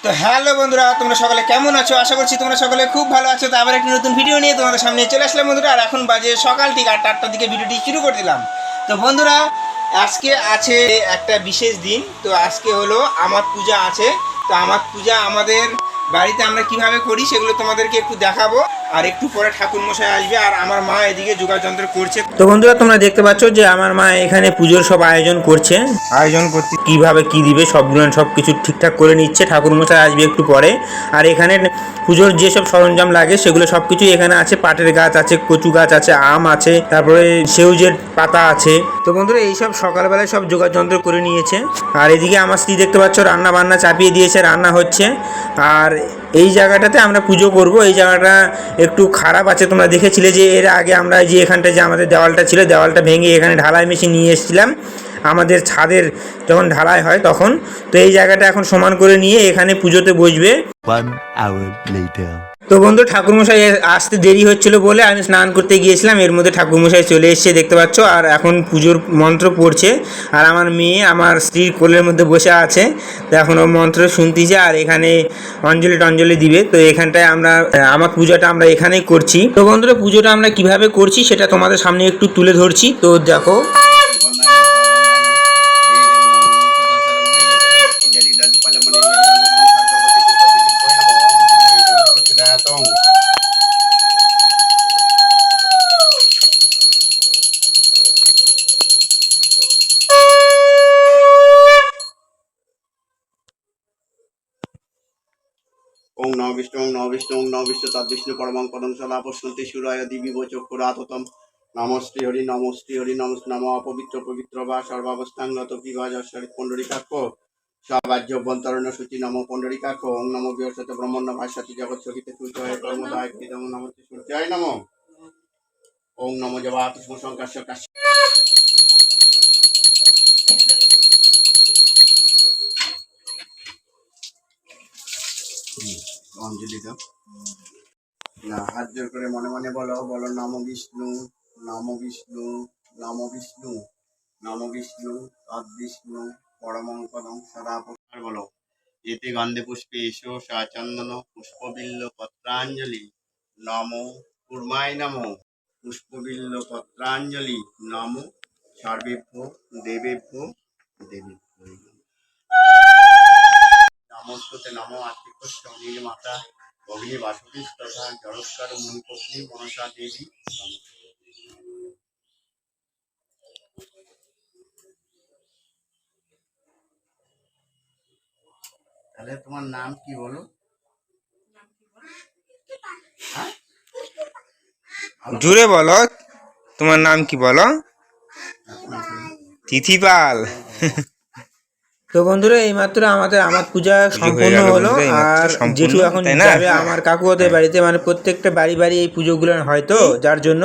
তো হ্যালো বন্ধুরা, তোমরা সকলে কেমন আছো? আশা করছি তোমরা সকলে খুব ভালো আছো। তো আবার একটি নতুন ভিডিও নিয়ে তোমাদের সামনে চলে আসলাম বন্ধুরা। আর এখন বাজে সকাল ঠিক 8টার দিকে ভিডিওটি শুরু করে দিলাম। তো বন্ধুরা, আজকে আছে একটা বিশেষ দিন। তো আজকে হলো আমার পূজা আছে। তো আমার পূজা আমাদের বাড়িতে আমরা কিভাবে করি সেগুলো তোমাদেরকে একটু দেখাবো। আর একটু পরে ঠাকুর মশাই আসবে আর আমার মা এদিকে যোগাযন্ত্র করছে। তো বন্ধুরা, তোমরা দেখতে পাচ্ছ যে আমার মা এখানে পুজোর সব আয়োজন করছে। আয়োজন করতে কিভাবে কি দিবে সবগুলো সব কিছু ঠিকঠাক করে নিচ্ছে। ঠাকুর মশাই আসবে একটু পরে। আর এখানে পুজোর যেসব সরঞ্জাম লাগে সেগুলো সব কিছুই এখানে আছে। পাটের গাছ আছে, কচু গাছ আছে, আম আছে, তারপরে সেউজের পাতা আছে। তো বন্ধুরা, এইসব সকালবেলায় সব যোগাযন্ত্র করে নিয়েছে। আর এদিকে আমার স্ত্রী দেখতে পাচ্ছ রান্না বান্না চাপিয়ে দিয়েছে, রান্না হচ্ছে। আর এই জায়গাটাতে আমরা পুজো করব। এই জায়গাটা একটু খারাপ আছে, তোমরা দেখেছিলে যে এর আগে আমরা যে এখানটা যে আমাদের দেওয়ালটা ছিল, দেওয়ালটা ভেঙে এখানে ঢালাই মেশিন নিয়ে এসেছিলাম আমাদের ছাদের যখন ঢালাই হয় তখন। তো এই জায়গাটা এখন সমান করে নিয়ে এখানে পুজোতে বসবে। 1 hour later. তো বন্ধু, ঠাকুরমশাই আসতে দেরি হচ্ছিল বলে আমি স্নান করতে গিয়েছিলাম, এর মধ্যে ঠাকুরমশাই চলে এসেছে দেখতে পাচ্ছ। আর এখন পুজোর মন্ত্র পড়ছে আর আমার মেয়ে আমার স্ত্রীর কোলের মধ্যে বসে আছে। তো এখন ও মন্ত্র শুনতেছে আর এখানে অঞ্জলি টঞ্জলি দিবে। তো এখানটায় আমরা আমার পূজাটা আমরা এখানেই করছি। তো বন্ধুরা, পুজোটা আমরা কিভাবে করছি সেটা তোমাদের সামনে একটু তুলে ধরছি। তো দেখো, ওং নমঃ বিষ্ণু ওং নমঃ বিষ্ণু ওং নমঃ বিষ্ণু তদ্বিষ্ণু পরমং পদং সদা পশ্যন্তি সূরায় দিবিব চক্ষুরাততম নমঃ শ্রী হরি নমঃ নমঃ অপবিত্র পবিত্র বা সর্বাবস্থাঙ্গত বিভাজশ্বরী পুণ্ডরিকাক্ষ সবাজ্য অভ্যন্তরণ সূচি নমঃ পুণ্ডরিকাক্ষ ওং নমঃ বৃহস্পতি ব্রহ্মণ্য ভাষ্যতি জগৎ সহিত সূর্যায় কর্মদায় কৃতং নমঃ সূর্যায় নমঃ ওং নমঃ জবাত সংকাশ্য কাশ্য অঞ্জলি দাও না, হাত জোর করে মনে মনে বলো বলো নমঃ বিষ্ণু নমঃ বিষ্ণু নমঃ বিষ্ণু নমঃ বিষ্ণু তদ্বিষ্ণু পরমং পদং সদা প্রকার বলো। এতে গন্ধে পুষ্পে এসো সাচন্দন পুষ্পবিল্ল পত্রাঞ্জলি নমো কুর্মায় নমঃ পুষ্পবিল্ল পত্রাঞ্জলি নমো সর্বেভ্য দেবেভ্য দেবেভ্য নমস্তুতে নমো আত্মিকস্য নীল মাতা ভগিনী বাসুকী তথা জড়স্কার মুনিপত্নী মনসা দেবী। তাহলে তোমার নাম কি বলো? জুড়ে বলো, তোমার নাম কি বলো? তিথিপাল। তো বন্ধুরা, এইমাত্র আমার পূজা সম্পূর্ণ হলো। আর জেঠু এখন যাবে আমার কাকুদের বাড়িতে, মানে প্রত্যেকটা বাড়ি বাড়ি এই পুজোগুলো হয়, তো যার জন্য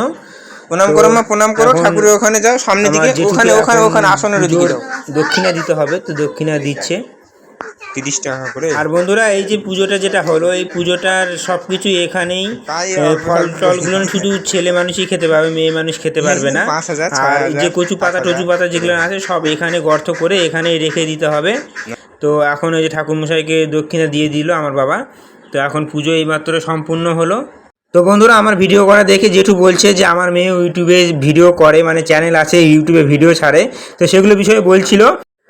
প্রণাম করো মা, প্রণাম করো। ঠাকুরের ওখানে যাও, সামনে দিকে, ওখানে ওখানে ওখানে আসনের দিকে দক্ষিণা দিতে হবে। তো দক্ষিণা দিচ্ছে 30 টাকা করে। আর বন্ধুরা, এই যে পুজোটা যেটা হলো, এই পুজোটার সব কিছু এখানেই, ফল টলগুলো শুধু ছেলে মানুষই খেতে পারবে, মেয়ে মানুষ খেতে পারবে না। আর যে কচু পাতা টচু পাতা যেগুলো আছে সব এখানে গর্ত করে এখানেই রেখে দিতে হবে। তো এখন ওই যে ঠাকুরমশাইকে দক্ষিণা দিয়ে দিল আমার বাবা। তো এখন পুজো এইমাত্র সম্পূর্ণ হলো। তো বন্ধুরা, আমার ভিডিও করা দেখে জেঠু বলছে যে আমার মেয়ে ইউটিউবে ভিডিও করে, মানে চ্যানেল আছে ইউটিউবে ভিডিও ছাড়ে, তো সেগুলো বিষয়ে বলছিল।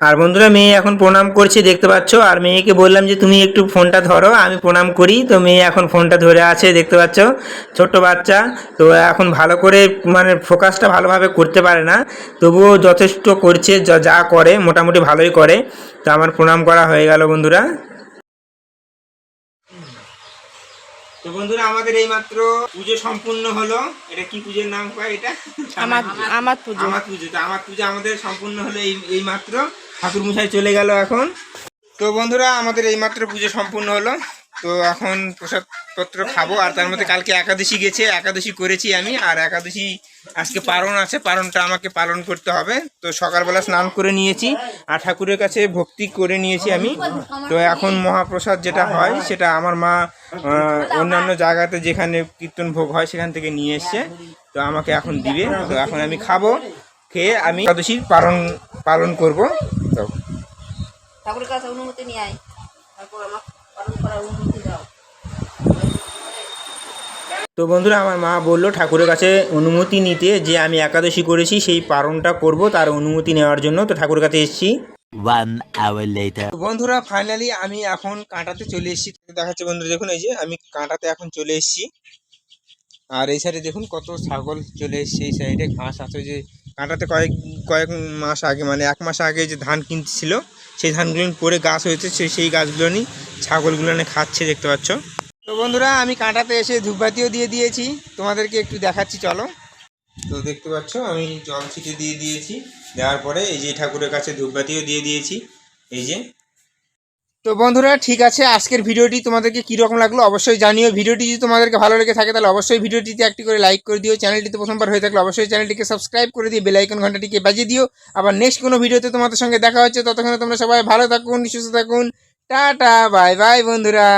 আর বন্ধুরা, মেয়ে এখন প্রণাম করছে দেখতে পাচ্ছ। আর মেয়েকে বললাম যে তুমি একটু ফোনটা ধরো, আমি প্রণাম করি। তো মেয়ে এখন ফোনটা ধরে আছে দেখতে পাচ্ছ, ছোট্ট বাচ্চা। তো এখন ভালো করে মানে ফোকাসটা ভালোভাবে করতে পারে না, তবুও যথেষ্ট করছে, যা করে মোটামুটি ভালোই করে। তো আমার প্রণাম করা হয়ে গেল বন্ধুরা। তো বন্ধুরা, আমাদের এইমাত্র পুজো সম্পূর্ণ হলো। এটা কি পুজোর নাম কয়? এটা আমার পুজো। তো আমার পুজো আমাদের সম্পূর্ণ হলো এই মাত্র। ঠাকুর মশাই চলে গেল এখন। তো বন্ধুরা, আমাদের এইমাত্র পুজো সম্পূর্ণ হলো। তো এখন প্রসাদপত্র খাবো। আর তার মধ্যে কালকে একাদশী গেছে, একাদশী করেছি আমি। আর একাদশী আজকে পারণ আছে, পারণটা আমাকে পালন করতে হবে। তো সকালবেলা স্নান করে নিয়েছি আর ঠাকুরের কাছে ভক্তি করে নিয়েছি আমি। তো এখন মহাপ্রসাদ যেটা হয় সেটা আমার মা অন্যান্য জায়গাতে যেখানে কীর্তন ভোগ হয় সেখান থেকে নিয়ে এসছে। তো আমাকে এখন দিবে। তো এখন আমি খাবো, খেয়ে আমি একাদশী পালন করবো। তো ঠাকুরের কাছে অনুমতি নিয়ে আয়, তারপর আমার তো বন্ধুরা আমার মা বললো ঠাকুরের কাছে অনুমতি নিতে, যে আমি একাদশী করেছি সেই পালনটা করব, তার অনুমতি নেওয়ার জন্য। তো ঠাকুরের কাছে এসেছি। 1 hour later. তো বন্ধুরা ফাইনালি আমি এখন কাঁটাতে চলে এসেছি। দেখাচ্ছে বন্ধুরা, দেখুন এই যে আমি কাঁটাতে এখন চলে এসেছি। আর এই সাইডে দেখুন কত ছাগল চলে এসেছে, এই সাইডে ঘাস আছে। যে কাঁটাতে কয়েক মাস আগে, মানে 1 মাস আগে যে ধান কিনছিল, সেই ধানগুলো পরে গাছ হয়েছে, সেই গাছগুলো নিয়ে ছাগলগুলো নিয়ে খাচ্ছে, দেখতে পাচ্ছ। তো বন্ধুরা আমি কাঁটাতে এসে ধূপবাতিও দিয়ে দিয়েছি, তোমাদেরকে একটু দেখাচ্ছি, চলো। তো দেখতে পাচ্ছ আমি জল ছিটে দিয়ে দিয়েছি, দেওয়ার পরে এই যে ঠাকুরের কাছে ধূপবাতিও দিয়ে দিয়েছি, এই যে। তো বন্ধুরা ঠিক আছে, আজকের ভিডিওটি তোমাদেরকে কীরকম লাগলো অবশ্যই জানিও। ভিডিওটি যদি তোমাদেরকে ভালো লেগে থাকে তাহলে অবশ্যই ভিডিওটিতে একটি করে লাইক করে দিও। চ্যানেলটিতে প্রথমবার হয়ে থাকলে অবশ্যই চ্যানেলটিকে সাবস্ক্রাইব করে দিয়ে বেল আইকন ঘন্টাটিকে বাজিয়ে দিও। আবার নেক্সট কোনো ভিডিওতে তোমাদের সঙ্গে দেখা হচ্ছে, ততক্ষণে তোমরা সবাই ভালো থাকুন, সুস্থ থাকুন। টাটা, বাই বাই বন্ধুরা।